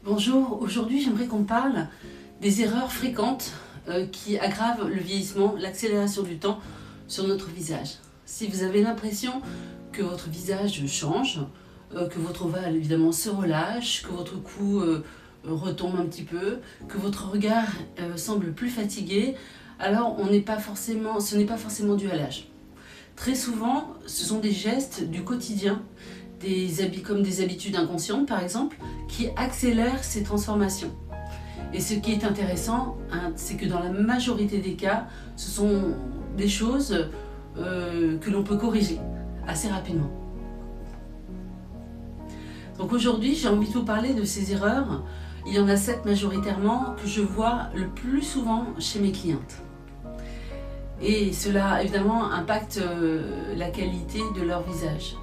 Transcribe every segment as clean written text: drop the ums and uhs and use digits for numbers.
Bonjour, aujourd'hui j'aimerais qu'on parle des erreurs fréquentes qui aggravent le vieillissement, l'accélération du temps sur notre visage. Si vous avez l'impression que votre visage change, que votre ovale évidemment se relâche, que votre cou retombe un petit peu, que votre regard semble plus fatigué, alors ce n'est pas forcément dû à l'âge. Très souvent, ce sont des gestes du quotidien, comme des habitudes inconscientes par exemple, qui accélèrent ces transformations. Et ce qui est intéressant, c'est que dans la majorité des cas, ce sont des choses que l'on peut corriger assez rapidement. Donc aujourd'hui, j'ai envie de vous parler de ces erreurs. Il y en a 7 majoritairement que je vois le plus souvent chez mes clientes. Et cela évidemment impacte la qualité de leur visage.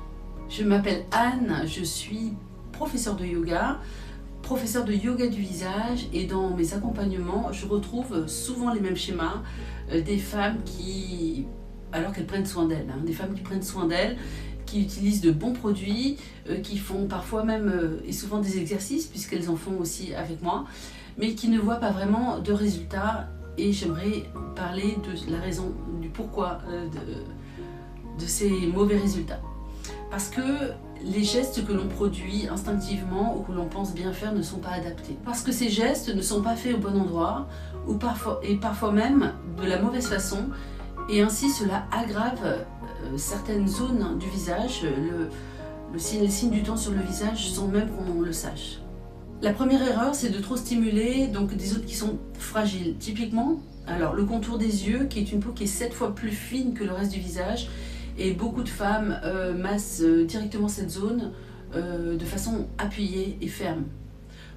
Je m'appelle Anne, je suis professeure de yoga du visage, et dans mes accompagnements, je retrouve souvent les mêmes schémas des femmes alors qu'elles prennent soin d'elles, des femmes qui prennent soin d'elles, qui utilisent de bons produits, qui font parfois même et souvent des exercices puisqu'elles en font aussi avec moi, mais qui ne voient pas vraiment de résultats. Et j'aimerais parler de la raison, du pourquoi de ces mauvais résultats. Parce que les gestes que l'on produit instinctivement ou que l'on pense bien faire ne sont pas adaptés. Parce que ces gestes ne sont pas faits au bon endroit et parfois même de la mauvaise façon. Et ainsi cela aggrave certaines zones du visage, les signes du temps sur le visage sans même qu'on le sache. La première erreur, c'est de trop stimuler donc des zones qui sont fragiles. Typiquement, alors le contour des yeux, qui est une peau qui est 7 fois plus fine que le reste du visage, et beaucoup de femmes massent directement cette zone de façon appuyée et ferme.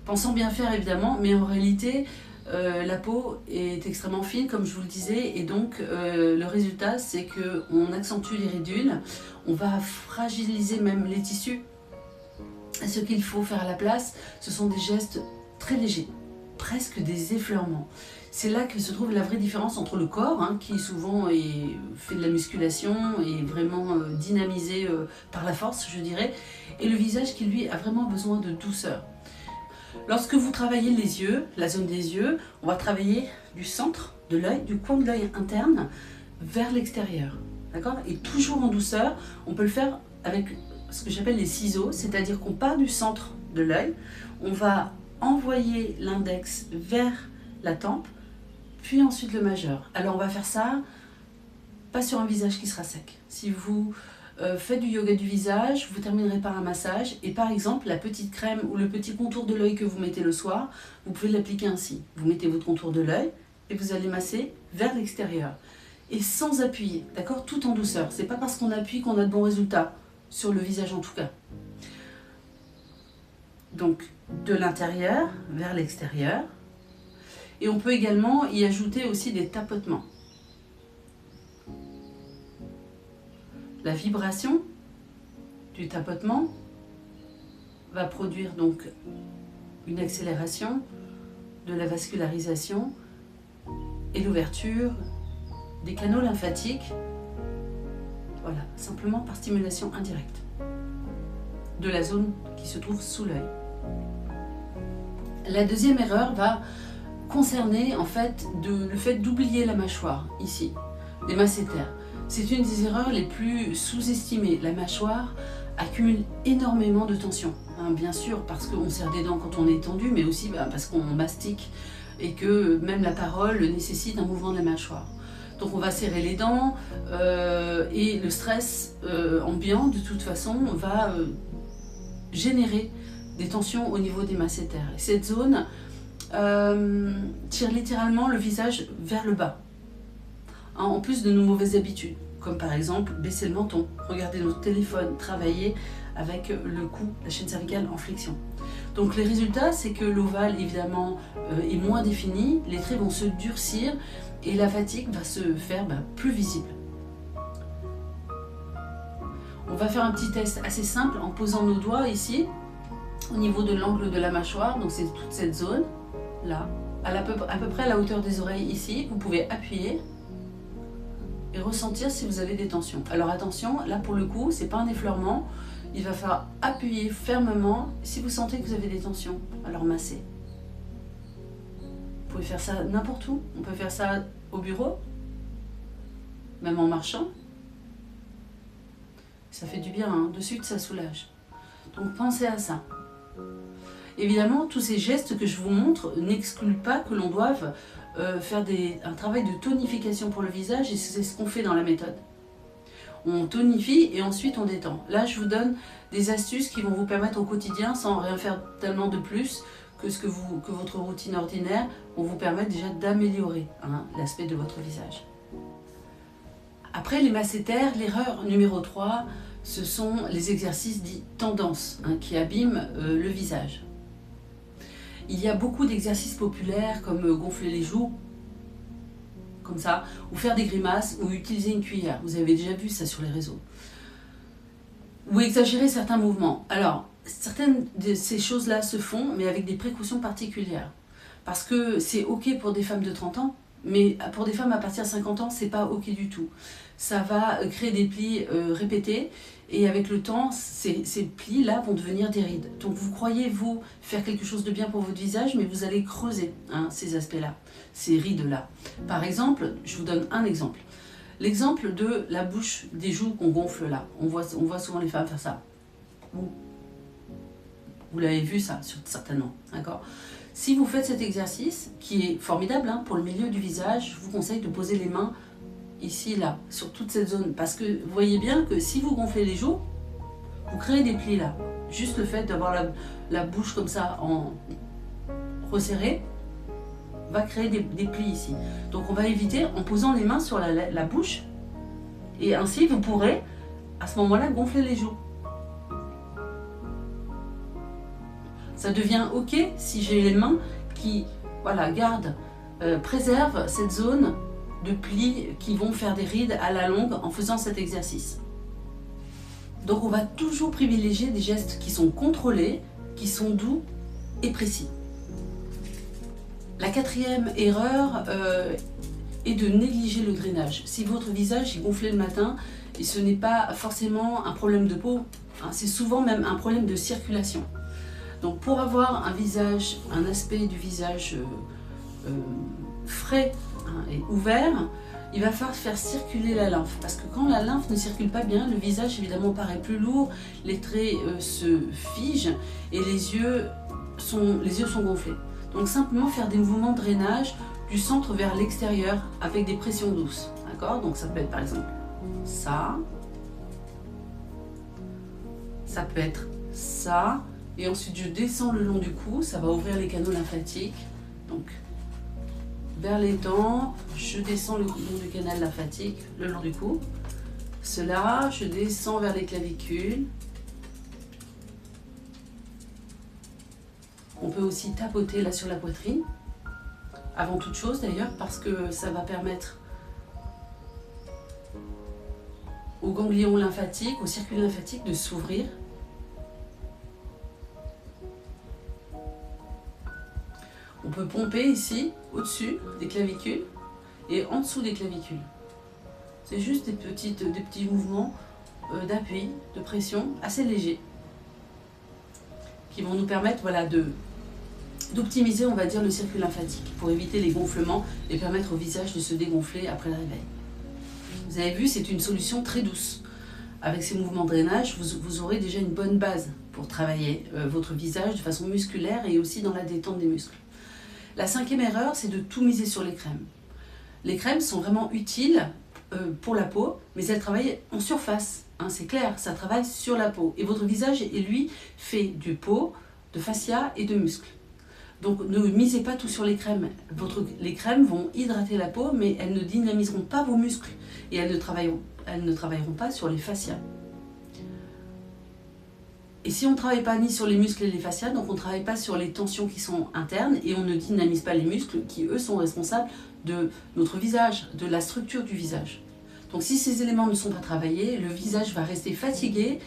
Pensant bien faire évidemment, mais en réalité, la peau est extrêmement fine, comme je vous le disais, et donc le résultat, c'est qu'on accentue les ridules, on va fragiliser même les tissus. Et ce qu'il faut faire à la place, ce sont des gestes très légers, presque des effleurements. C'est là que se trouve la vraie différence entre le corps, qui souvent fait de la musculation et vraiment dynamisé par la force, je dirais, et le visage qui lui a vraiment besoin de douceur. Lorsque vous travaillez les yeux, la zone des yeux, on va travailler du centre de l'œil, du coin de l'œil interne vers l'extérieur, d'accord ? Et toujours en douceur. On peut le faire avec ce que j'appelle les ciseaux, c'est-à-dire qu'on part du centre de l'œil, on va envoyer l'index vers la tempe, puis ensuite le majeur. Alors on va faire ça, pas sur un visage qui sera sec. Si vous faites du yoga du visage, vous terminerez par un massage, et par exemple la petite crème ou le petit contour de l'œil que vous mettez le soir, vous pouvez l'appliquer ainsi. Vous mettez votre contour de l'œil et vous allez masser vers l'extérieur. Et sans appuyer, d'accord ? Tout en douceur. C'est pas parce qu'on appuie qu'on a de bons résultats, sur le visage en tout cas. Donc de l'intérieur vers l'extérieur. Et on peut également y ajouter aussi des tapotements. La vibration du tapotement va produire donc une accélération de la vascularisation et l'ouverture des canaux lymphatiques. Voilà, simplement par stimulation indirecte de la zone qui se trouve sous l'œil. La deuxième erreur va concerner en fait le fait d'oublier la mâchoire, ici, les masséters. C'est une des erreurs les plus sous-estimées. La mâchoire accumule énormément de tension, bien sûr parce qu'on serre des dents quand on est tendu, mais aussi parce qu'on mastique et que même la parole nécessite un mouvement de la mâchoire. Donc on va serrer les dents et le stress ambiant de toute façon va générer des tensions au niveau des masséters. Et cette zone tire littéralement le visage vers le bas, en plus de nos mauvaises habitudes, comme par exemple baisser le menton, regarder notre téléphone, travailler avec le cou, la chaîne cervicale en flexion. Donc les résultats, c'est que l'ovale évidemment est moins défini, les traits vont se durcir et la fatigue va se faire plus visible. On va faire un petit test assez simple en posant nos doigts ici, au niveau de l'angle de la mâchoire, donc c'est toute cette zone, là, à peu près à la hauteur des oreilles ici. Vous pouvez appuyer et ressentir si vous avez des tensions. Alors attention, là pour le coup, c'est pas un effleurement, il va falloir appuyer fermement. Si vous sentez que vous avez des tensions, alors massez. Vous pouvez faire ça n'importe où. On peut faire ça au bureau, même en marchant. Ça fait du bien, hein. De suite ça soulage. Donc pensez à ça. Évidemment, tous ces gestes que je vous montre n'excluent pas que l'on doive faire un travail de tonification pour le visage, et c'est ce qu'on fait dans la méthode. On tonifie et ensuite on détend. Là, je vous donne des astuces qui vont vous permettre au quotidien, sans rien faire tellement de plus que que votre routine ordinaire, vont vous permettre déjà d'améliorer, hein, l'aspect de votre visage. Après les masséters, l'erreur numéro 3, ce sont les exercices dits tendance, hein, qui abîment le visage. Il y a beaucoup d'exercices populaires comme gonfler les joues, comme ça, ou faire des grimaces, ou utiliser une cuillère. Vous avez déjà vu ça sur les réseaux. Ou exagérer certains mouvements. Alors, certaines de ces choses-là se font, mais avec des précautions particulières. Parce que c'est ok pour des femmes de 30 ans, mais pour des femmes à partir de 50 ans, c'est pas ok du tout. Ça va créer des plis répétés, et avec le temps, ces plis-là vont devenir des rides. Donc vous croyez, vous, faire quelque chose de bien pour votre visage, mais vous allez creuser, hein, ces aspects-là, ces rides-là. Par exemple, je vous donne un exemple. L'exemple de la bouche des joues qu'on gonfle là. On voit souvent les femmes faire ça. Vous l'avez vu ça, certainement, d'accord ? Si vous faites cet exercice, qui est formidable, hein, pour le milieu du visage, je vous conseille de poser les mains ici, là, sur toute cette zone. Parce que vous voyez bien que si vous gonflez les joues, vous créez des plis là. Juste le fait d'avoir la bouche comme ça en resserrée va créer des plis ici. Donc on va éviter en posant les mains sur la bouche, et ainsi vous pourrez à ce moment-là gonfler les joues. Ça devient ok si j'ai les mains qui, voilà, préservent cette zone de plis qui vont faire des rides à la longue en faisant cet exercice. Donc on va toujours privilégier des gestes qui sont contrôlés, qui sont doux et précis. La quatrième erreur est de négliger le drainage. Si votre visage est gonflé le matin, et ce n'est pas forcément un problème de peau, hein, c'est souvent même un problème de circulation. Donc pour avoir un aspect du visage frais, hein, et ouvert, il va falloir faire circuler la lymphe. Parce que quand la lymphe ne circule pas bien, le visage évidemment paraît plus lourd, les traits se figent et les yeux sont gonflés. Donc simplement faire des mouvements de drainage du centre vers l'extérieur avec des pressions douces. D'accord ? Donc ça peut être par exemple ça. Ça peut être ça. Et ensuite je descends le long du cou, ça va ouvrir les canaux lymphatiques. Donc vers les dents, je descends le long du canal lymphatique, le long du cou. Cela, je descends vers les clavicules. On peut aussi tapoter là sur la poitrine, avant toute chose d'ailleurs, parce que ça va permettre aux ganglions lymphatiques, au circuit lymphatique de s'ouvrir. On peut pomper ici, au-dessus des clavicules et en dessous des clavicules. C'est juste des petits mouvements d'appui, de pression assez légers qui vont nous permettre, voilà, d'optimiser, on va dire, le circuit lymphatique pour éviter les gonflements et permettre au visage de se dégonfler après le réveil. Vous avez vu, c'est une solution très douce. Avec ces mouvements de drainage, vous aurez déjà une bonne base pour travailler votre visage de façon musculaire et aussi dans la détente des muscles. La cinquième erreur, c'est de tout miser sur les crèmes. Les crèmes sont vraiment utiles pour la peau, mais elles travaillent en surface. Hein, c'est clair, ça travaille sur la peau. Et votre visage est, lui, fait de peau, de fascia et de muscles. Donc ne misez pas tout sur les crèmes. Les crèmes vont hydrater la peau, mais elles ne dynamiseront pas vos muscles. Et elles ne travailleront pas sur les fascias. Et si on ne travaille pas ni sur les muscles et les fascias, donc on ne travaille pas sur les tensions qui sont internes et on ne dynamise pas les muscles qui, eux, sont responsables de notre visage, de la structure du visage. Donc si ces éléments ne sont pas travaillés, le visage va rester fatigué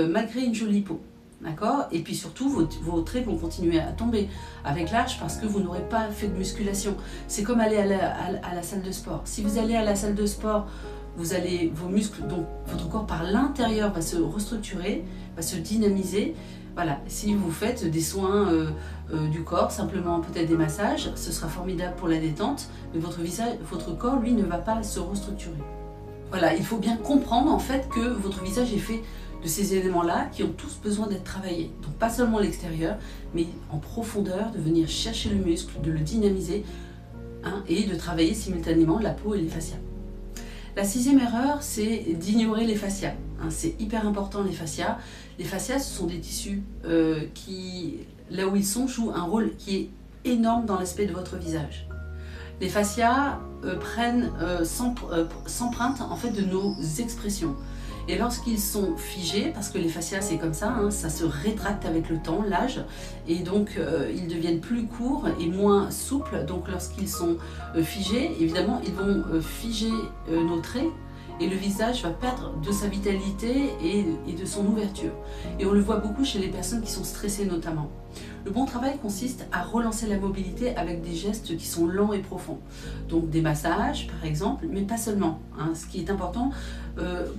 malgré une jolie peau. D'accord ? Et puis surtout, vos traits vont continuer à tomber avec l'âge parce que vous n'aurez pas fait de musculation. C'est comme aller à la salle de sport. Si vous allez à la salle de sport vos muscles, donc votre corps par l'intérieur va se restructurer, va se dynamiser. Voilà, si vous faites des soins du corps, simplement peut-être des massages, ce sera formidable pour la détente, mais votre corps, lui, ne va pas se restructurer. Voilà, il faut bien comprendre en fait que votre visage est fait de ces éléments-là qui ont tous besoin d'être travaillés. Donc pas seulement l'extérieur, mais en profondeur, de venir chercher le muscle, de le dynamiser et de travailler simultanément la peau et les fascias. La 6e erreur, c'est d'ignorer les fascias. C'est hyper important les fascias. Les fascias, ce sont des tissus qui, là où ils sont, jouent un rôle qui est énorme dans l'aspect de votre visage. Les fascias s'empruntent en fait de nos expressions. Et lorsqu'ils sont figés, parce que les fascias c'est comme ça, ça se rétracte avec le temps, l'âge, et donc ils deviennent plus courts et moins souples. Donc lorsqu'ils sont figés, évidemment ils vont figer nos traits, et le visage va perdre de sa vitalité et de son ouverture. Et on le voit beaucoup chez les personnes qui sont stressées notamment. Le bon travail consiste à relancer la mobilité avec des gestes qui sont lents et profonds. Donc des massages par exemple, mais pas seulement. Ce qui est important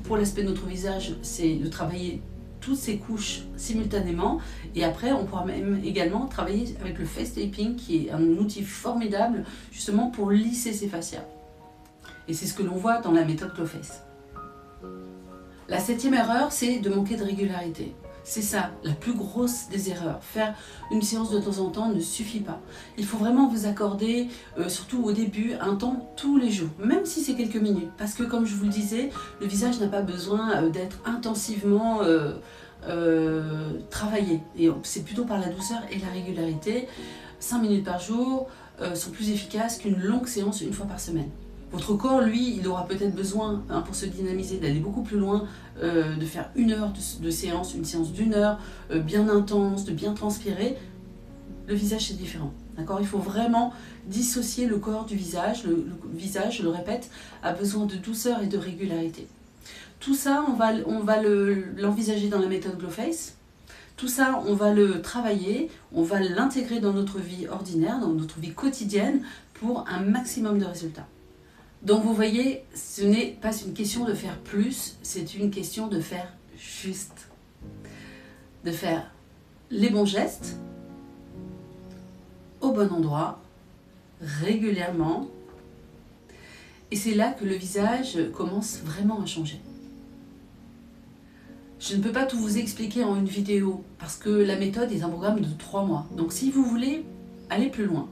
pour l'aspect de notre visage, c'est de travailler toutes ces couches simultanément, et après on pourra même également travailler avec le face taping, qui est un outil formidable justement pour lisser ces fascias. Et c'est ce que l'on voit dans la méthode Glowface. La 7e erreur, c'est de manquer de régularité. C'est ça, la plus grosse des erreurs. Faire une séance de temps en temps ne suffit pas. Il faut vraiment vous accorder, surtout au début, un temps tous les jours, même si c'est quelques minutes. Parce que comme je vous le disais, le visage n'a pas besoin d'être intensivement travaillé. Et c'est plutôt par la douceur et la régularité. 5 minutes par jour sont plus efficaces qu'une longue séance une fois par semaine. Votre corps, lui, il aura peut-être besoin, pour se dynamiser, d'aller beaucoup plus loin, de faire 1 heure de séance, une séance d'1 heure, bien intense, de bien transpirer. Le visage, c'est différent. D'accord ? Il faut vraiment dissocier le corps du visage. Le visage, je le répète, a besoin de douceur et de régularité. Tout ça, on va l'envisager dans la méthode Glowface. Tout ça, on va le travailler, on va l'intégrer dans notre vie ordinaire, dans notre vie quotidienne, pour un maximum de résultats. Donc vous voyez, ce n'est pas une question de faire plus, c'est une question de faire juste. De faire les bons gestes, au bon endroit, régulièrement. Et c'est là que le visage commence vraiment à changer. Je ne peux pas tout vous expliquer en une vidéo, parce que la méthode est un programme de 3 mois. Donc si vous voulez aller plus loin,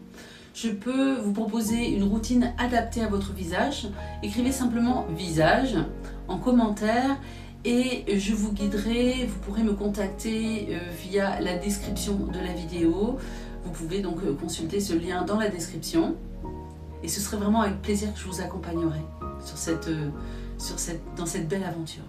je peux vous proposer une routine adaptée à votre visage. Écrivez simplement « visage » en commentaire et je vous guiderai. Vous pourrez me contacter via la description de la vidéo. Vous pouvez donc consulter ce lien dans la description. Et ce serait vraiment avec plaisir que je vous accompagnerai dans cette belle aventure.